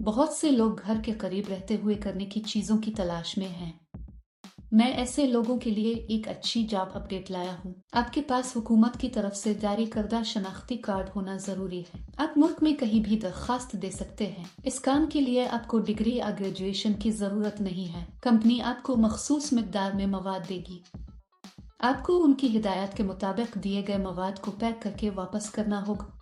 बहुत से लोग घर के करीब रहते हुए करने की चीज़ों की तलाश में हैं। मैं ऐसे लोगों के लिए एक अच्छी जॉब अपडेट लाया हूँ। आपके पास हुकूमत की तरफ से जारी करदा शनाख्ती कार्ड होना जरूरी है। आप मुल्क में कहीं भी दरखास्त दे सकते हैं। इस काम के लिए आपको डिग्री या ग्रेजुएशन की जरूरत नहीं है। कंपनी आपको मखसूस मिकदार में मवाद देगी। आपको उनकी हिदायत के मुताबिक दिए गए मवाद को पैक करके वापस करना होगा।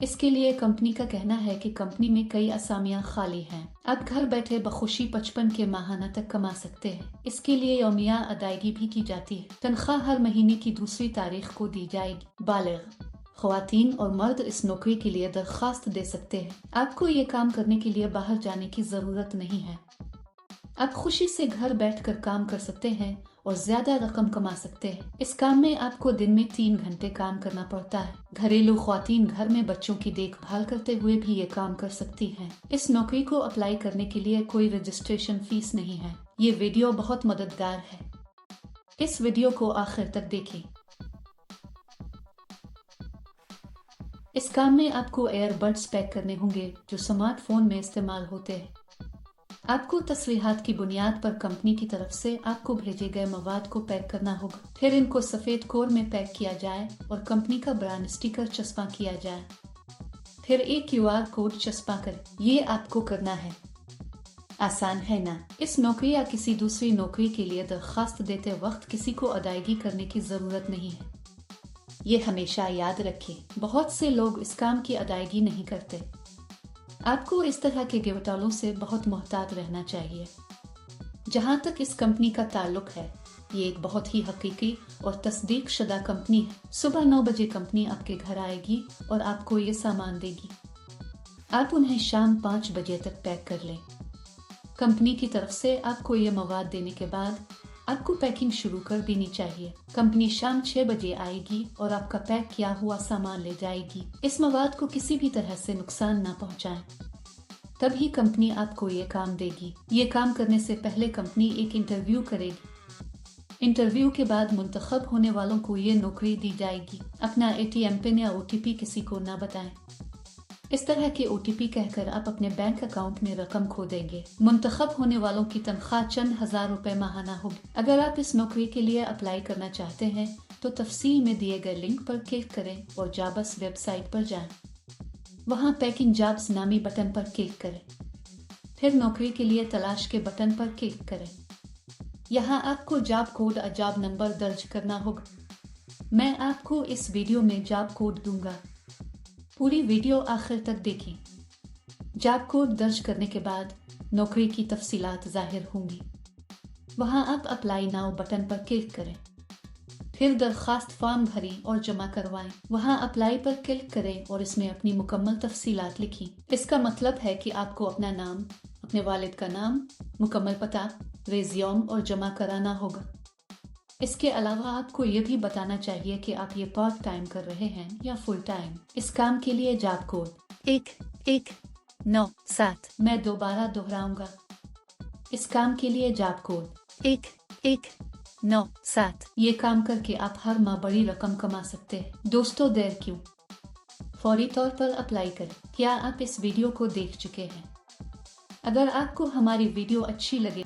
इसके लिए कंपनी का कहना है कि कंपनी में कई असामियां खाली हैं। आप घर बैठे बखुशी 55 के माहाना तक कमा सकते हैं। इसके लिए यौमिया अदायगी भी की जाती है। तनख्वाह हर महीने की दूसरी तारीख को दी जाएगी। बालिग ख्वातीन और मर्द इस नौकरी के लिए दरखास्त दे सकते हैं। आपको ये काम करने के लिए बाहर जाने की जरूरत नहीं है। आप खुशी से घर बैठकर काम कर सकते हैं और ज्यादा रकम कमा सकते हैं। इस काम में आपको दिन में 3 घंटे काम करना पड़ता है। घरेलू ख्वातीन घर में बच्चों की देखभाल करते हुए भी ये काम कर सकती हैं। इस नौकरी को अप्लाई करने के लिए कोई रजिस्ट्रेशन फीस नहीं है। ये वीडियो बहुत मददगार है। इस वीडियो को आखिर तक देखें। इस काम में आपको एयरबड्स पैक करने होंगे जो स्मार्टफोन में इस्तेमाल होते हैं। आपको तस्वीरात की बुनियाद पर कंपनी की तरफ से आपको भेजे गए मवाद को पैक करना होगा। फिर इनको सफेद कोर में पैक किया जाए और कंपनी का ब्रांड स्टिकर चस्पा किया जाए। फिर एक QR कोड चस्पा करें। ये आपको करना है। आसान है ना? इस नौकरी या किसी दूसरी नौकरी के लिए दरखास्त देते वक्त किसी को अदायगी करने की जरूरत नहीं है। ये हमेशा याद रखें। बहुत से लोग इस काम की अदायगी नहीं करते। आपको इस तरह के गिवटालों से बहुत मोहतात रहना चाहिए। जहां तक इस कंपनी का ताल्लुक है, ये एक बहुत ही हकीकी और तस्दीक शुदा कंपनी है। सुबह 9 बजे कंपनी आपके घर आएगी और आपको ये सामान देगी। आप उन्हें शाम 5 बजे तक पैक कर लें। कंपनी की तरफ से आपको ये मवाद देने के बाद आपको पैकिंग शुरू कर देनी चाहिए। कंपनी शाम 6 बजे आएगी और आपका पैक किया हुआ सामान ले जाएगी। इस मवाद को किसी भी तरह से नुकसान ना पहुंचाएं। तभी कंपनी आपको ये काम देगी। ये काम करने से पहले कंपनी एक इंटरव्यू करेगी। इंटरव्यू के बाद मुंतखब होने वालों को ये नौकरी दी जाएगी। अपना ATM पिन या OTP किसी को ना बताएं। इस तरह के OTP कहकर आप अपने बैंक अकाउंट में रकम खो देंगे। मुंतखब होने वालों की तनख्वाह चंद हजार रुपए माहाना होगी। अगर आप इस नौकरी के लिए अप्लाई करना चाहते हैं तो तफसील में दिए गए लिंक पर क्लिक करें और जॉब्स वेबसाइट पर जाएं। वहां पैकिंग जॉब्स नामी बटन पर क्लिक करें। फिर नौकरी के लिए तलाश के बटन पर क्लिक करें। यहाँ आपको जॉब कोड और जॉब नंबर दर्ज करना होगा। मैं आपको इस वीडियो में जॉब कोड दूंगा। पूरी वीडियो आखिर तक देखें। जॉब कोड दर्ज करने के बाद नौकरी की तफसीलात जाहिर होंगी। वहां आप अप्लाई नाउ बटन पर क्लिक करें। फिर दरखास्त फॉर्म भरें और जमा करवाएं। वहां अप्लाई पर क्लिक करें और इसमें अपनी मुकम्मल तफसीलात लिखें। इसका मतलब है कि आपको अपना नाम, अपने वालिद का नाम, मुकम्मल पता, रेज्यूम और जमा कराना होगा। इसके अलावा आपको ये भी बताना चाहिए कि आप ये पार्ट टाइम कर रहे हैं या फुल टाइम। इस काम के लिए जॉब कोड 1197। मैं दोबारा दोहराऊंगा। इस काम के लिए जॉब कोड 1197। ये काम करके आप हर माह बड़ी रकम कमा सकते हैं। दोस्तों, देर क्यों? फौरी तौर पर अप्लाई करें। क्या आप इस वीडियो को देख चुके हैं? अगर आपको हमारी वीडियो अच्छी लगे